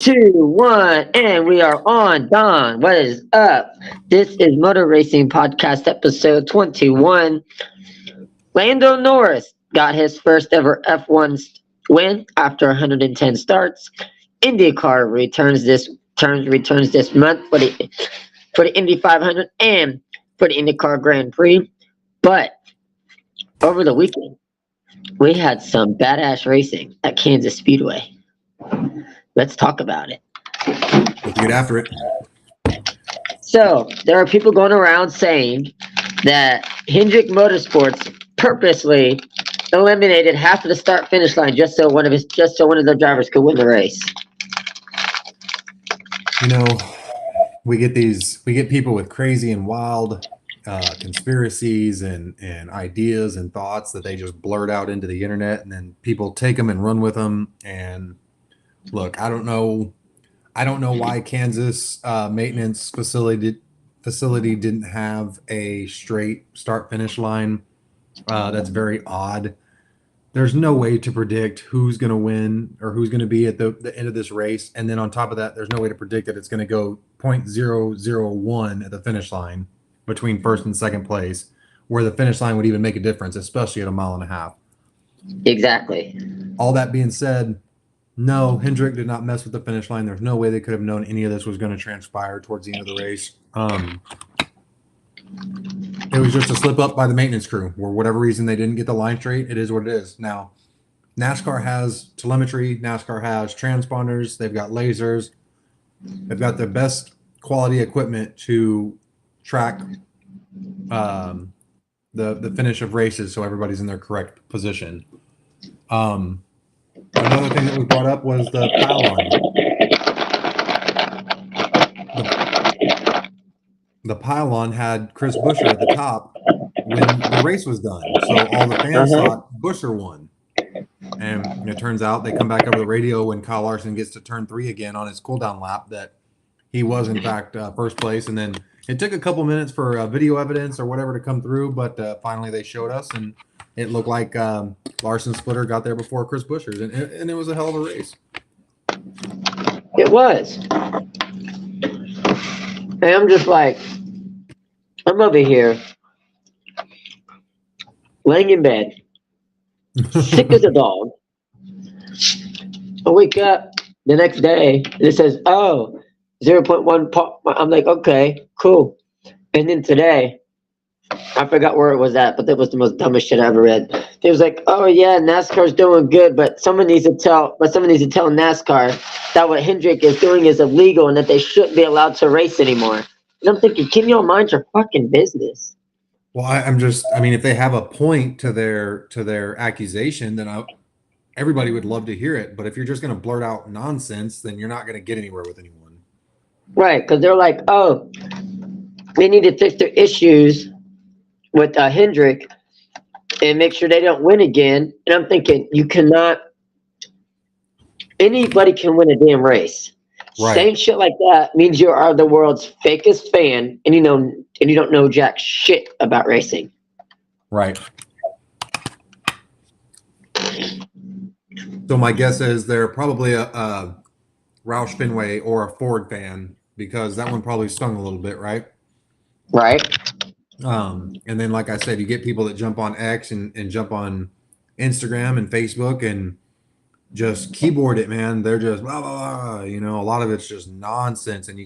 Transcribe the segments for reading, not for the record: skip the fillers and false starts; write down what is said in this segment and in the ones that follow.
Two, one, and we are on. Don, what is up? This is Motor Racing Podcast episode 21. Lando Norris got his first ever F1 win after 110 starts. IndyCar returns this month for the Indy 500 and for the IndyCar Grand Prix. But over the weekend, we had some badass racing at Kansas Speedway. Let's talk about it. Let's get after it. So, there are people going around saying that Hendrick Motorsports purposely eliminated half of the start-finish line just so one of their drivers could win the race. You know, we get people with crazy and wild conspiracies and ideas and thoughts that they just blurt out into the internet, and then people take them and run with them. And look, I don't know why Kansas maintenance facility didn't have a straight start-finish line. That's very odd. There's no way to predict who's going to win or who's going to be at the end of this race. And then on top of that, there's no way to predict that it's going to go 0.001 at the finish line between first and second place, where the finish line would even make a difference, especially at a mile and a half. Exactly. All that being said, no, Hendrick did not mess with the finish line. There's no way they could have known any of this was going to transpire towards the end of the race. It was just a slip up by the maintenance crew. For whatever reason, they didn't get the line straight. It is what it is. Now, NASCAR has telemetry. NASCAR has transponders. They've got lasers. They've got the best quality equipment to track the finish of races so everybody's in their correct position. Another thing that was brought up was the pylon. The pylon had Chris Buescher at the top when the race was done. So all the fans thought Buescher won. And it turns out they come back over the radio when Kyle Larson gets to turn 3 again on his cooldown lap that he was, in fact, first place. And then it took a couple minutes for video evidence or whatever to come through, but finally they showed us, and it looked like Larson Splitter got there before Chris Buescher's, and it was a hell of a race. It was. And I'm just like, I'm over here, laying in bed, sick as a dog. I wake up the next day, and it says, 0.1. I'm like, okay, cool. And then today, I forgot where it was at, but that was the most dumbest shit I ever read. It was like, oh yeah, NASCAR's doing good, but someone needs to tell NASCAR that what Hendrick is doing is illegal and that they shouldn't be allowed to race anymore. And I'm thinking, can y'all mind your fucking business? Well, I mean, if they have a point to their accusation, then everybody would love to hear it. But if you're just going to blurt out nonsense, then you're not going to get anywhere with anyone. Right, because they're like, oh, they need to fix their issues with Hendrick and make sure they don't win again. And I'm thinking, anybody can win a damn race. Right. Saying shit like that means you are the world's fakest fan, and you don't know jack shit about racing. Right. So my guess is they're probably a Roush Fenway or a Ford fan, because that one probably stung a little bit, right? Right. And then, like I said, you get people that jump on X and jump on Instagram and Facebook and just keyboard it, man. They're just blah, blah, blah. A lot of it's just nonsense, and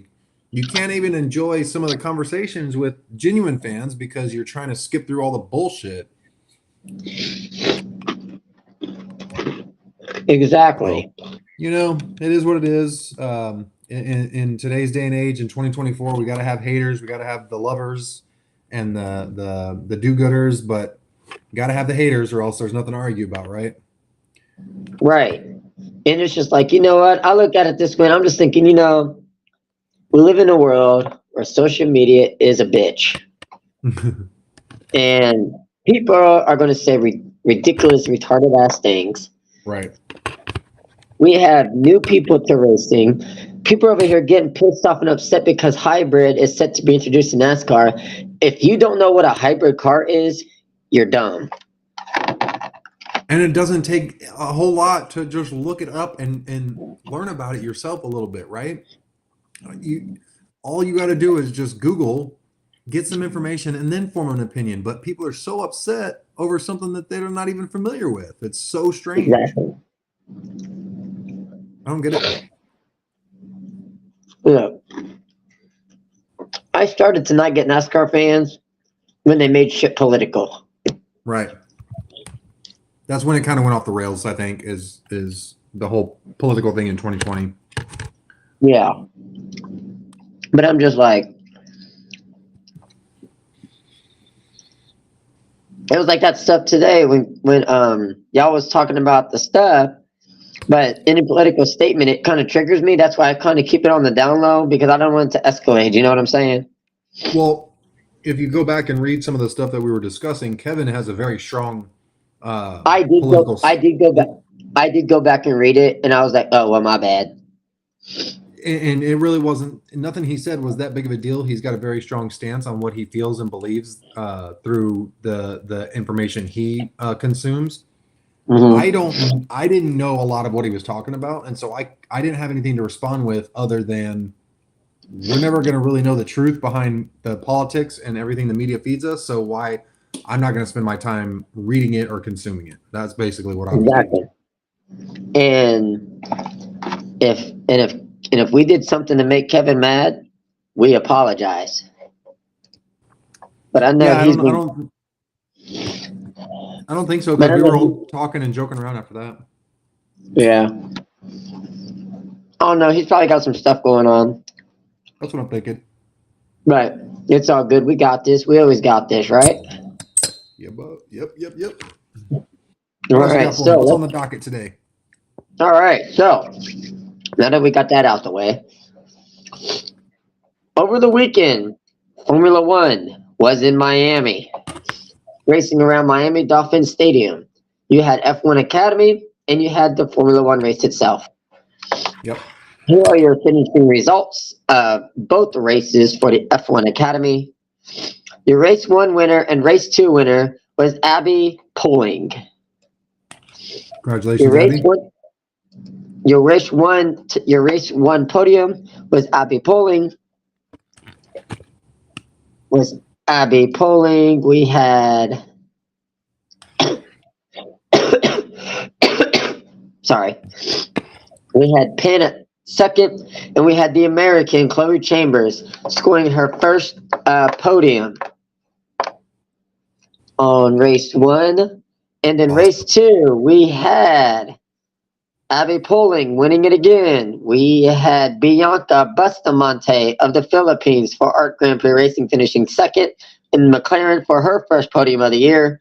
you can't even enjoy some of the conversations with genuine fans because you're trying to skip through all the bullshit. Exactly. So, it is what it is. In today's day and age, in 2024, we got to have haters, we got to have the lovers and the do-gooders, but got to have the haters, or else there's nothing to argue about, right? Right. And it's just like, you know what? I look at it this way, and I'm just thinking, we live in a world where social media is a bitch. And people are going to say ridiculous, retarded ass things. Right. We have new people to racing. People over here getting pissed off and upset because hybrid is set to be introduced in NASCAR. If you don't know what a hybrid car is, you're dumb. And it doesn't take a whole lot to just look it up and learn about it yourself a little bit, right? All you got to do is just Google, get some information, and then form an opinion. But people are so upset over something that they're not even familiar with. It's so strange. Exactly. I don't get it. Yeah. I started to not get NASCAR fans when they made shit political. Right. That's when it kind of went off the rails, I think, is the whole political thing in 2020. Yeah. But I'm just like, it was like that stuff today when y'all was talking about the stuff, but any political statement, it kind of triggers me. That's why I kind of keep it on the down low, because I don't want it to escalate. You know what I'm saying? Well, if you go back and read some of the stuff that we were discussing, Kevin has a very strong I did go back and read it, and I was like, oh, well, my bad. And it really wasn't, nothing he said was that big of a deal. He's got a very strong stance on what he feels and believes through the information he consumes. Mm-hmm. I didn't know a lot of what he was talking about, and so I didn't have anything to respond with other than we're never going to really know the truth behind the politics and everything the media feeds us. So why I'm not going to spend my time reading it or consuming it. That's basically what I was Exactly. Doing. And if we did something to make Kevin mad, we apologize. But I know I he's don't think so, because we were all talking and joking around after that. Yeah. Oh no, he's probably got some stuff going on. That's what I'm thinking. But it's all good. We got this. We always got this, right? Yep. All right. So what's on the docket today? All right. So now that we got that out the way, over the weekend, Formula One was in Miami, racing around Miami Dolphin Stadium. You had F1 Academy, and you had the Formula One race itself. Yep. Here are your finishing results of both the races for the F1 Academy. Your race 1 winner and race 2 winner was Abby Pulling. Congratulations, Your race one podium was Abby Pulling. We had sorry. We had Penn at second, and we had the American Chloe Chambers scoring her first podium on race 1. And then race 2, we had Abby Pulling winning it again. We had Bianca Bustamante of the Philippines for Art Grand Prix Racing finishing second, and McLaren for her first podium of the year.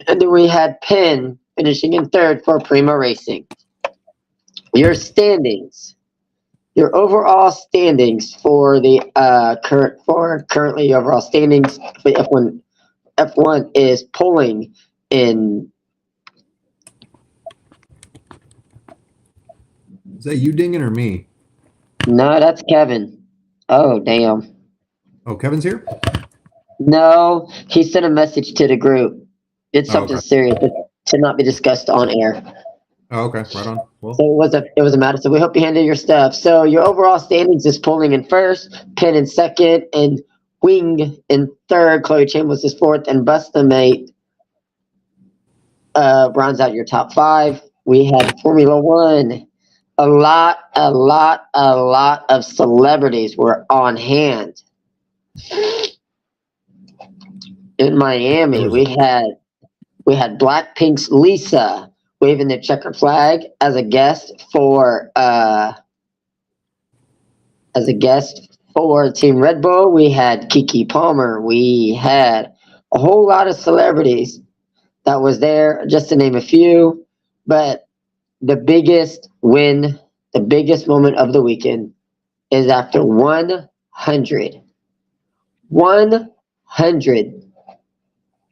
And then we had Penn finishing in third for Prima Racing. Your overall standings for the currently overall standings for F1. F1 is Pulling in. Is that you dinging or me? No, that's Kevin. Oh, damn. Oh, Kevin's here? No, he sent a message to the group. It's something serious to not be discussed on air. Oh, okay. Right on. Well, So it was a matter. So we hope you handle your stuff. So your overall standings is Pulling in first, Penn in second, and Wing in third. Chloe Chambers is fourth, and Bustamate rounds out your top 5. We had Formula One. A lot of celebrities were on hand. In Miami, we had Blackpink's Lisa waving the checker flag as a guest for Team Red Bull. We had Kiki Palmer. We had a whole lot of celebrities that was there, just to name a few. But the biggest win, the biggest moment of the weekend is after 100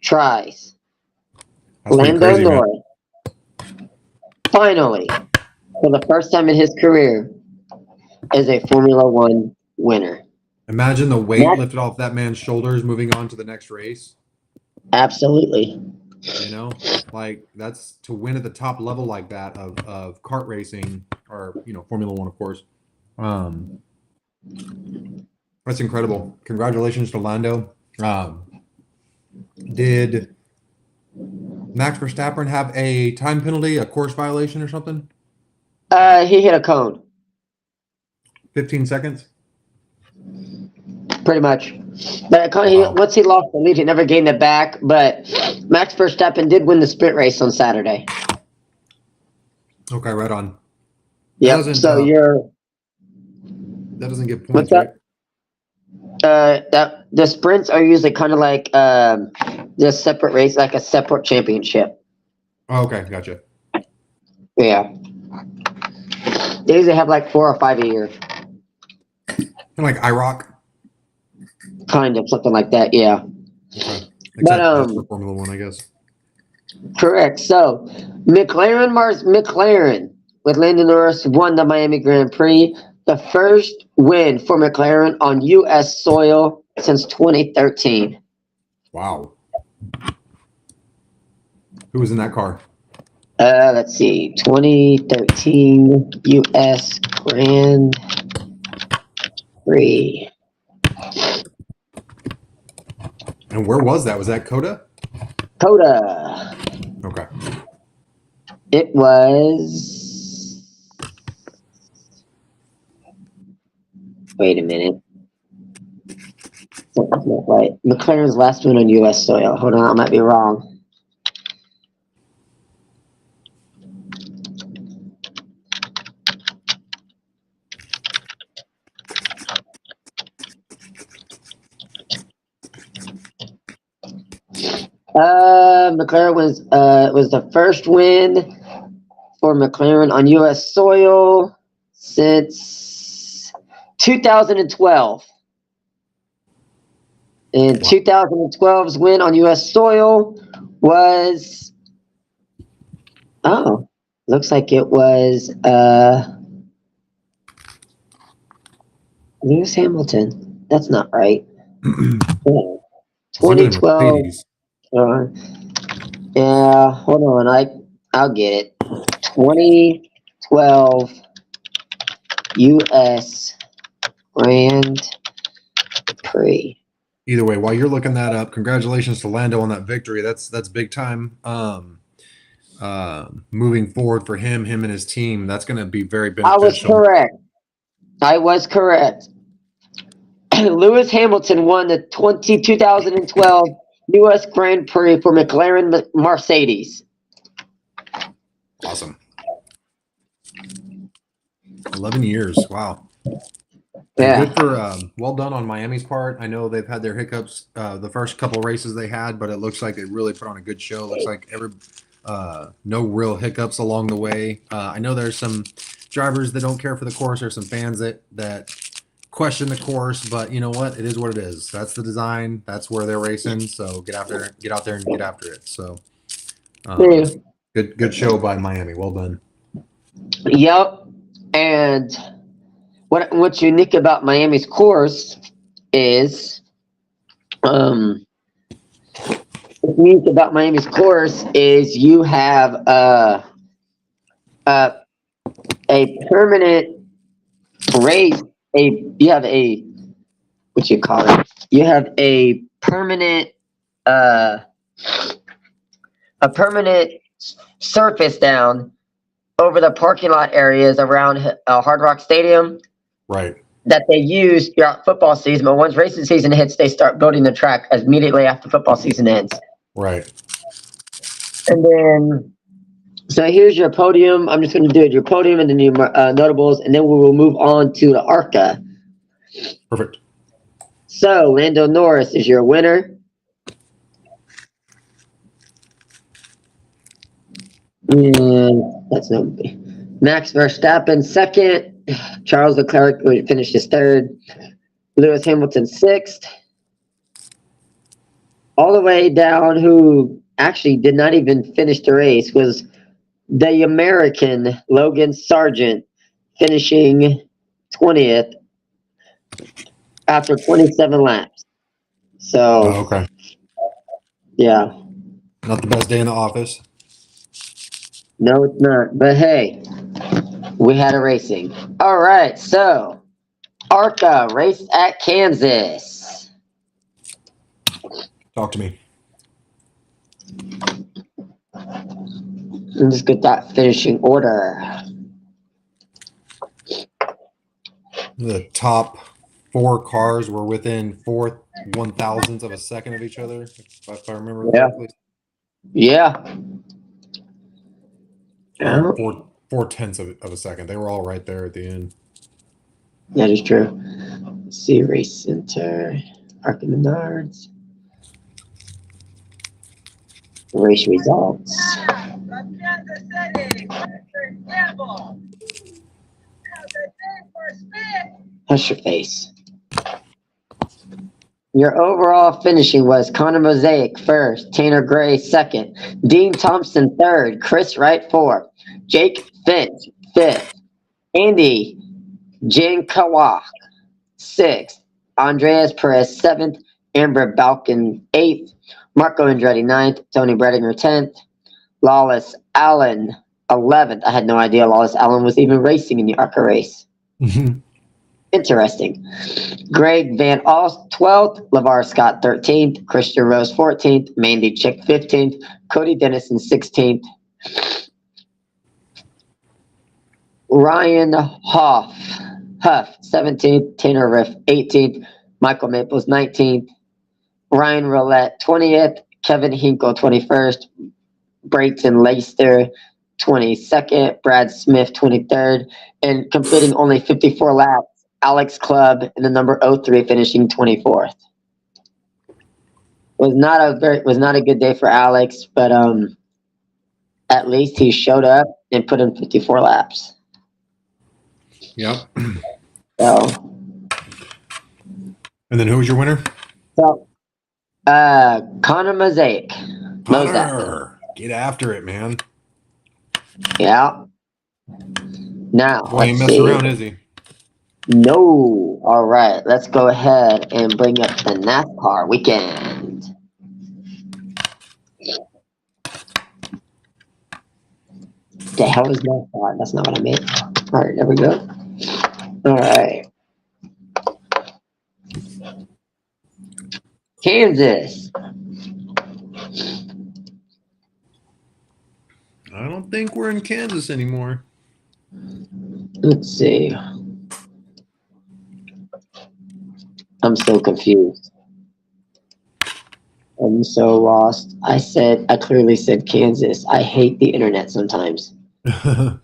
tries. that's pretty Lando crazy, man. Norris, finally, for the first time in his career, is a Formula One winner. Imagine the weight lifted off that man's shoulders moving on to the next race. Absolutely. You know, like that's to win at the top level like that of kart racing or Formula One, of course. Um, that's incredible. Congratulations to Lando. Did Max Verstappen have a time penalty, a course violation, or something? He hit a cone, 15 seconds. pretty much. But Wow. once he lost the lead, he never gained it back. But Max Verstappen did win the sprint race on Saturday. Okay, right on. Yep. Doesn't So that doesn't get what's points, right? that the sprints are usually kind of like just separate race, like a separate championship. Oh, okay, gotcha. Yeah. They usually have like 4 or 5 a year. Kind of like IROC. Kind of something like that. Yeah. Okay. But Except that's for Formula One, I guess. correct. So McLaren with Lando Norris won the Miami Grand Prix, the first win for McLaren on U.S. soil since 2013. Wow. Who was in that car? Let's see, 2013 U.S. Grand Prix. And where was that? Was that Coda? Coda. Okay. It was. Wait a minute. That's not right. McLaren's last win on U.S. soil. Hold on, I might be wrong. McLaren was the first win for McLaren on U.S. soil since 2012. And 2012's win on U.S. soil was, looks like it was Lewis Hamilton. That's not right. Something in 2012. Mercedes. Yeah, hold on. I'll get it. 2012 U.S. Grand Prix. Either way, while you're looking that up, congratulations to Lando on that victory. That's big time. Moving forward for him and his team, that's going to be very beneficial. I was correct. Lewis Hamilton won the 2012 U.S. Grand Prix for McLaren Mercedes. Awesome. 11 years. Wow. Yeah. Good for well done on Miami's part. I know they've had their hiccups the first couple races they had, but it looks like they really put on a good show. Looks like no real hiccups along the way. I know there's some drivers that don't care for the course. There's some fans that question the course, but you know what? It is what it is. That's the design. That's where they're racing. So get out there and get after it. So good show by Miami. Well done. Yep. And what's unique about Miami's course is you have a permanent race. You have a permanent surface down over the parking lot areas around Hard Rock Stadium. Right. That they use throughout football season, but once racing season hits, they start building the track immediately after football season ends. Right. And then, so here's your podium. I'm just going to do your podium and then your notables, and then we will move on to the ARCA. Perfect. So Lando Norris is your winner. And that's no. Max Verstappen second. Charles Leclerc finished his third. Lewis Hamilton sixth. All the way down, who actually did not even finish the race, was the American Logan Sargent, finishing 20th after 27 laps. So, okay. Yeah. Not the best day in the office. No, it's not. But hey, we had a racing. All right, so ARCA raced at Kansas. Talk to me. Let's get that finishing order. The top 4 cars were within 4/1000ths of a second of each other, if I remember Yeah. correctly. Yeah. Yeah. 4/10ths of a second. They were all right there at the end. That is true. Let's see, Race Center, ARCA Menards. Race results. From Kansas City, Patrick Campbell. Now the name for Smith. Hush your face. Your overall finishing was Connor Mosaic first, Tanner Gray second, Dean Thompson third, Chris Wright fourth, Jake Finch fifth, Andy Jankawak sixth, Andreas Perez seventh, Amber Balkan eighth, Marco Andretti ninth, Tony Bredinger 10th, Lawless Allen 11th. I had no idea Lawless Allen was even racing in the ARCA race. Interesting. Greg Van Alst 12th, LeVar Scott 13th, Christian Rose 14th, Mandy Chick 15th, Cody Dennison 16th, Ryan Huff 17th, Tanner Riff 18th, Michael Maples 19th, Ryan Roulette 20th, Kevin Hinkle 21st, Brayton Leister 22nd, Brad Smith 23rd, and completing only 54 laps, Alex Clubb in the number 03 finishing 24th. Was not a good day for Alex, but at least he showed up and put in 54 laps. Yep. So And then who was your winner? Connor Mosaic. Connor, get after it, man. Yeah. Now, Boy, ain't let's messing see. around, is he? No. All right. Let's go ahead and bring up the NASCAR weekend. The hell is NASCAR? That's not what I meant. All right. There we go. All right. Kansas. I don't think we're in Kansas anymore. Let's see. I'm so confused. I'm so lost. I clearly said Kansas. I hate the internet sometimes. Well,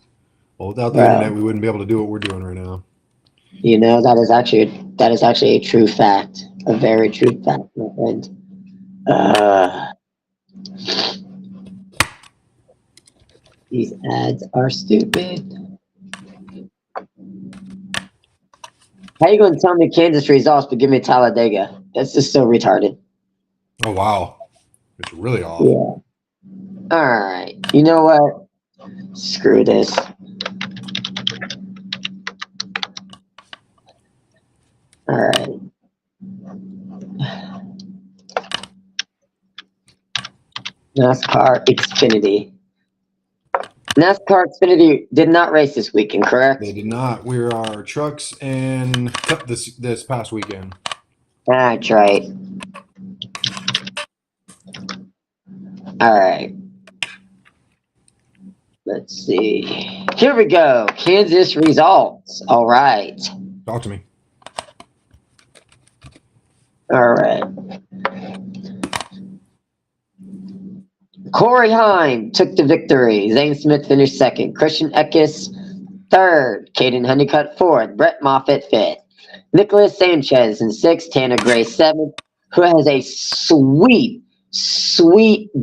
without the Wow. internet, we wouldn't be able to do what we're doing right now. You know, that is actually a true fact. A very true fact, my friend. These ads are stupid. How you going to tell me Kansas results but give me Talladega? That's just so retarded. Oh, wow. It's really off. Yeah. All right. You know what? Screw this. All right. NASCAR Xfinity. NASCAR Xfinity did not race this weekend, correct? They did not. We were our trucks and Cup this past weekend. That's right. All right. Let's see. Here we go. Kansas results. All right. Talk to me. All right. Corey Heim took the victory. Zane Smith finished second. Christian Eckes third. Caden Honeycutt fourth. Brett Moffitt fifth. Nicholas Sanchez in sixth. Tanner Gray seventh. Who has a sweet,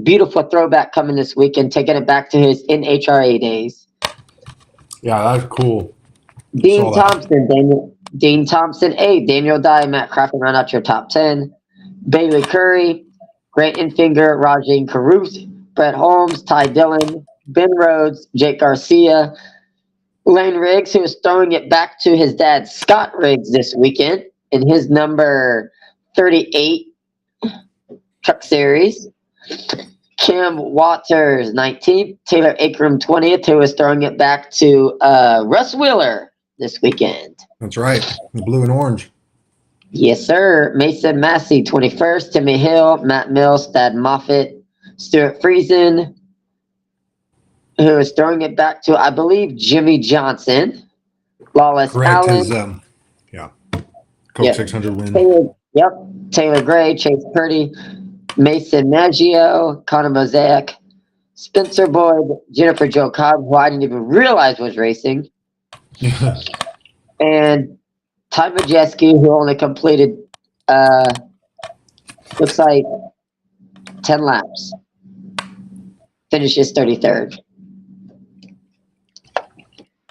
beautiful throwback coming this weekend, taking it back to his NHRA days. Yeah, that's cool. Dean Thompson 8th. Daniel Dye, Matt Cracken round out your top 10. Bailey Curry, Grant Infinger, Rajin Caruth, Brett Holmes, Ty Dillon, Ben Rhodes, Jake Garcia, Lane Riggs, who is throwing it back to his dad, Scott Riggs, this weekend in his number 38 Truck Series. Kim Waters, 19th. Taylor Akram, 20th, who is throwing it back to Russ Wheeler this weekend. That's right. The blue and orange. Yes, sir. Mason Massey, 21st. Timmy Hill, Matt Mills, Thad Moffitt, Stuart Friesen, who is throwing it back to, I believe, Jimmy Johnson. Lawless Correct. Allen. His Coke Yeah. 600 win. Taylor Gray, Chase Purdy, Mason Maggio, Connor Mosaic, Spencer Boyd, Jennifer Joe Cobb, who I didn't even realize was racing, and Ty Majeski, who only completed, looks like 10 laps. Finishes 33rd.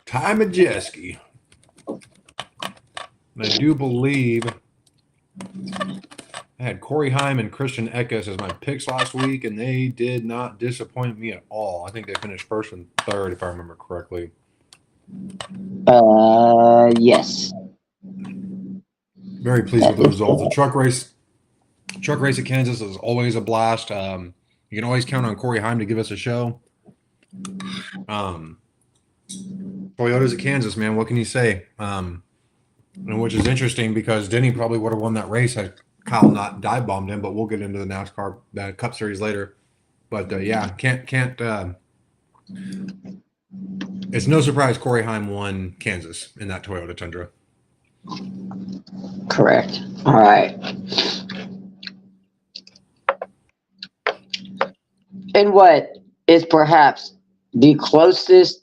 Ty Majeski. I do believe I had Corey Heim and Christian Eckes as my picks last week, and they did not disappoint me at all. I think they finished first and third, if I remember correctly. Yes. Very pleased with the results. The truck race at Kansas is always a blast. You can always count on Corey Heim to give us a show. Toyotas at Kansas, man. What can you say? And which is interesting because Denny probably would have won that race had Kyle not dive bombed him. But we'll get into the NASCAR Cup Series later. But can't. It's no surprise Corey Heim won Kansas in that Toyota Tundra. Correct. All right. And what is perhaps the closest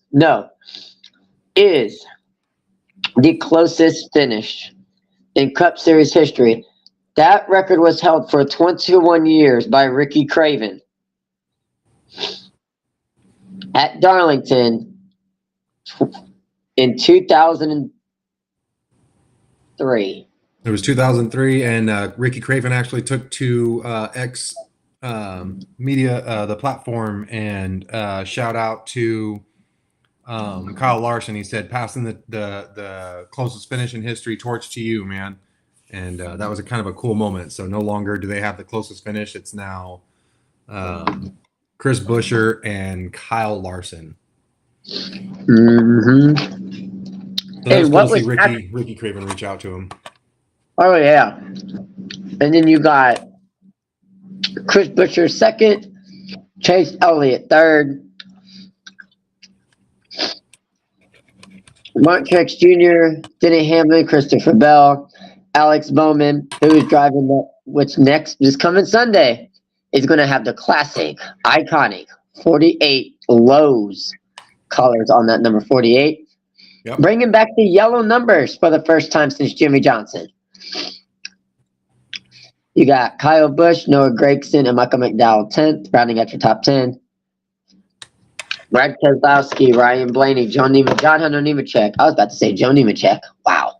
finish in Cup Series history. That record was held for 21 years by Ricky Craven at Darlington in 2003. It was 2003, and Ricky Craven actually took to X Media, the platform, and shout out to Kyle Larson. He said, "Passing the closest finish in history, torch to you, man." And that was a kind of a cool moment. So no longer do they have the closest finish. It's now Chris Buescher and Kyle Larson. Mm-hmm. So that was cool to see Ricky Craven reach out to him. Oh, yeah. And then you got Chris Buescher second, Chase Elliott third, Mark Truex Jr., Denny Hamlin, Christopher Bell, Alex Bowman, who is driving what's next this coming Sunday, is going to have the classic, iconic 48 Lowe's colors on that number 48. Yep. Bringing back the yellow numbers for the first time since Jimmy Johnson. You got Kyle Busch, Noah Gragson, and Michael McDowell 10th, rounding out your top 10. Brad Keselowski, Ryan Blaney, John Hunter Nemechek. I was about to say Joe Nemechek. Wow.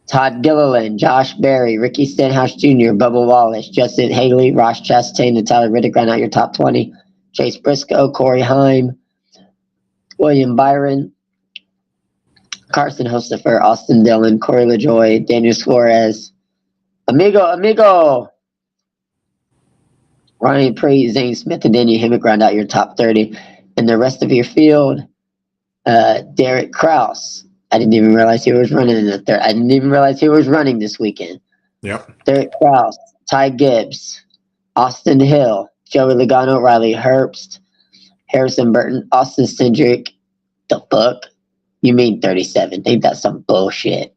Todd Gilliland, Josh Berry, Ricky Stenhouse Jr., Bubba Wallace, Justin Haley, Ross Chastain, and Tyler Riddick round out your top 20. Chase Briscoe, Corey Heim, William Byron, Carson Hostefer, Austin Dillon, Corey LaJoie, Daniel Suarez, Amigo, Ryan Preece, Zane Smith, and Daniel Hemmick round out your top 30. And the rest of your field, Derek Kraus. I didn't even realize he was running in the third. I didn't even realize he was running this weekend. Yep. Derek Kraus, Ty Gibbs, Austin Hill, Joey Logano, Riley Herbst, Harrison Burton, Austin Cindric. The fuck? You mean 37? Ain't that some bullshit?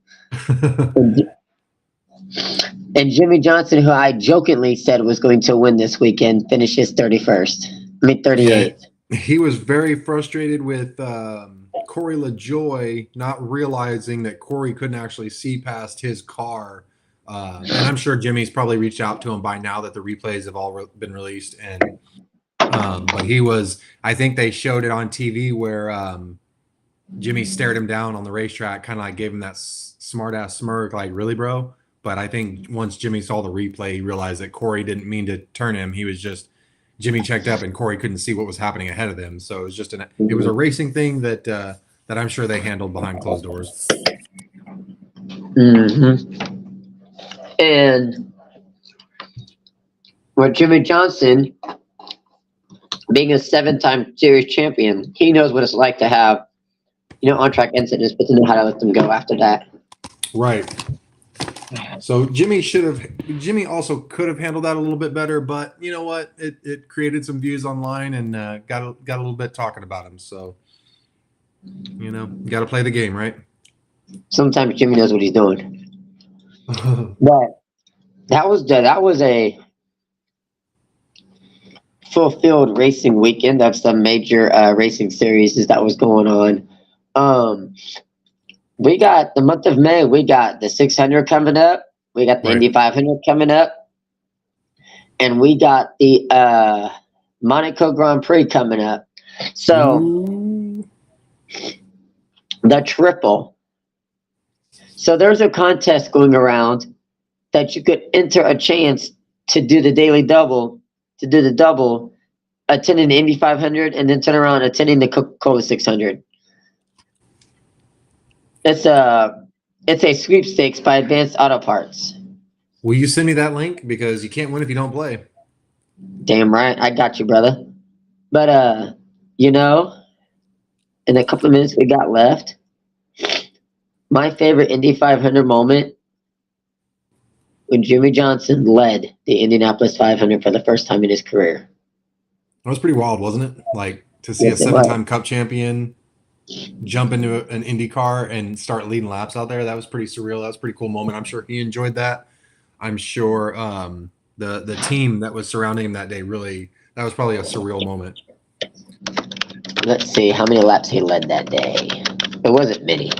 And Jimmy Johnson, who I jokingly said was going to win this weekend, finishes 38th. Yeah, he was very frustrated with Corey LaJoie not realizing that Corey couldn't actually see past his car. And I'm sure Jimmy's probably reached out to him by now that the replays have all been released. And but I think they showed it on TV where Jimmy stared him down on the racetrack, kind of like gave him that smart ass smirk, like, really, bro? But I think once Jimmy saw the replay, he realized that Corey didn't mean to turn him. He was just, Jimmy checked up and Corey couldn't see what was happening ahead of them. So it was just it was a racing thing that I'm sure they handled behind closed doors. Mm-hmm. And Where Jimmy Johnson, being a 7-time series champion, he knows what it's like to have, on-track incidents, but to know how to let them go after that. Right. So Jimmy also could have handled that a little bit better, but you know what? It created some views online and got a little bit talking about him. So, got to play the game, right? Sometimes Jimmy knows what he's doing. But that was a fulfilled racing weekend of some major racing series that was going on. We got the month of May. We got the 600 coming up. We got the Right. Indy 500 coming up, and we got the Monaco Grand Prix coming up. So Ooh. the triple. So there's a contest going around that you could enter a chance to do the daily double, attending the Indy 500, and then turn around attending the Coca-Cola 600. It's a sweepstakes by Advanced Auto Parts. Will you send me that link? Because you can't win if you don't play. Damn right, I got you, brother. But in a couple of minutes we got left, my favorite Indy 500 moment when Jimmy Johnson led the Indianapolis 500 for the first time in his career. That was pretty wild, wasn't it? Like to see Yes, a it was. 7-time Cup champion jump into an Indy car and start leading laps out there. That was pretty surreal. That was a pretty cool moment. I'm sure he enjoyed that. I'm sure the team that was surrounding him that day that was probably a surreal moment. Let's see how many laps he led that day. It wasn't many.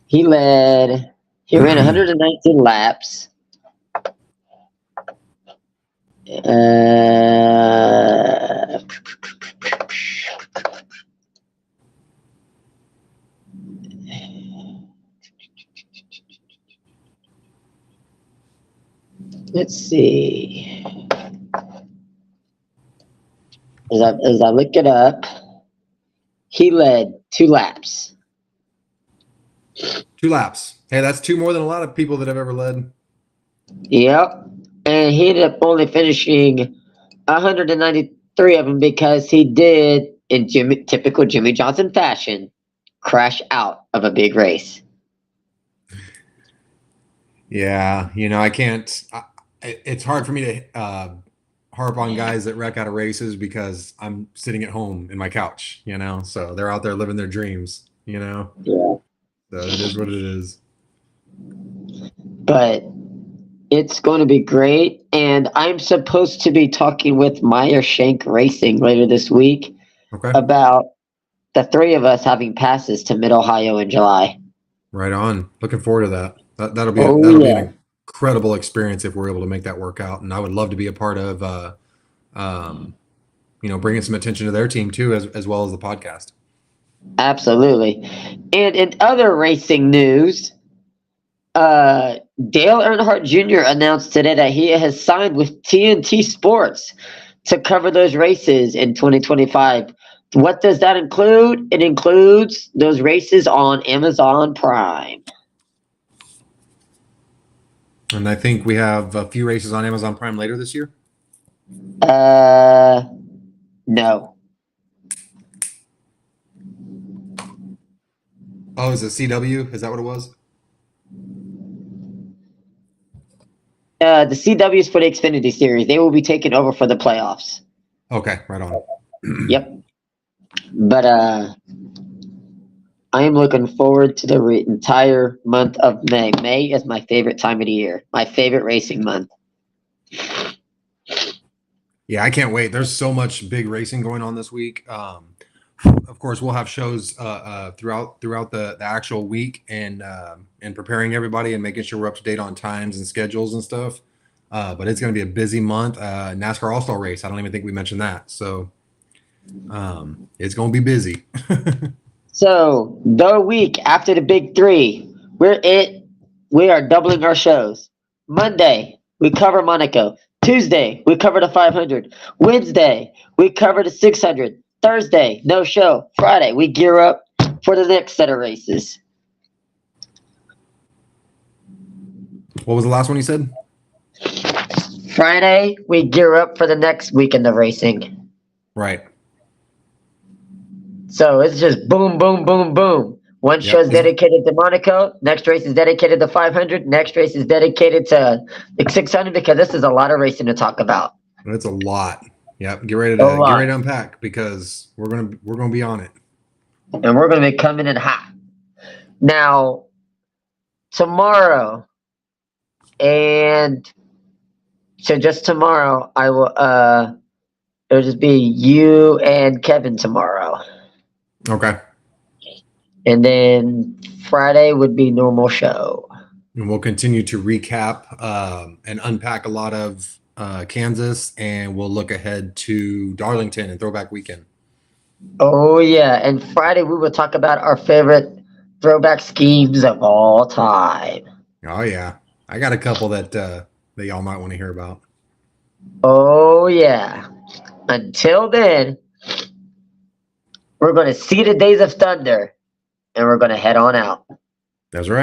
He ran 119 laps. Let's see. As I look it up, he led 2 laps. 2 laps. Hey, that's 2 more than a lot of people that have ever led. Yep. And he ended up only finishing 193 of them because he did, in typical Jimmy Johnson fashion, crash out of a big race. Yeah, I can't. It's hard for me to harp on guys that wreck out of races because I'm sitting at home in my couch, so they're out there living their dreams, Yeah. So it is what it is. But it's going to be great. And I'm supposed to be talking with Meyer Shank Racing later this week Okay. about the 3 of us having passes to Mid-Ohio in July. Right on. Looking forward to that. That'll be Oh, be yeah. an incredible experience if we're able to make that work out. And I would love to be a part of, bringing some attention to their team too, as well as the podcast. Absolutely. And in other racing news, Dale Earnhardt Jr. announced today that he has signed with TNT Sports to cover those races in 2025. What does that include? It includes those races on Amazon Prime. And I think we have a few races on Amazon Prime later this year. No. Oh, is it CW? Is that what it was? The CW is for the Xfinity Series. They will be taking over for the playoffs. Okay, right on. Yep. But I am looking forward to the entire month of May. May is my favorite time of the year. My favorite racing month. Yeah, I can't wait. There's so much big racing going on this week. Of course, we'll have shows throughout the actual week and preparing everybody and making sure we're up to date on times and schedules and stuff. But it's going to be a busy month. NASCAR All-Star race. I don't even think we mentioned that. So it's going to be busy. So the week after the big 3, we are doubling our shows. Monday, we cover Monaco. Tuesday, we cover the 500. Wednesday, we cover the 600. Thursday, no show. Friday, we gear up for the next set of races. What was the last one you said? Friday, we gear up for the next weekend of racing. Right. So it's just boom, boom, boom, boom. One show is dedicated to Monaco. Next race is dedicated to 500. Next race is dedicated to the 600 because this is a lot of racing to talk about. It's a lot. Yep. Get ready to unpack because we're gonna be on it. And we're gonna be coming in hot. Now, tomorrow, and so just tomorrow, I will it'll just be you and Kevin tomorrow. Okay. And then Friday would be normal show. And we'll continue to recap and unpack a lot of Kansas, and we'll look ahead to Darlington and Throwback Weekend. Oh yeah, and Friday we will talk about our favorite throwback schemes of all time. Oh yeah, I got a couple that y'all might want to hear about. Oh yeah. Until then, we're going to see the Days of Thunder, and we're going to head on out. That's right.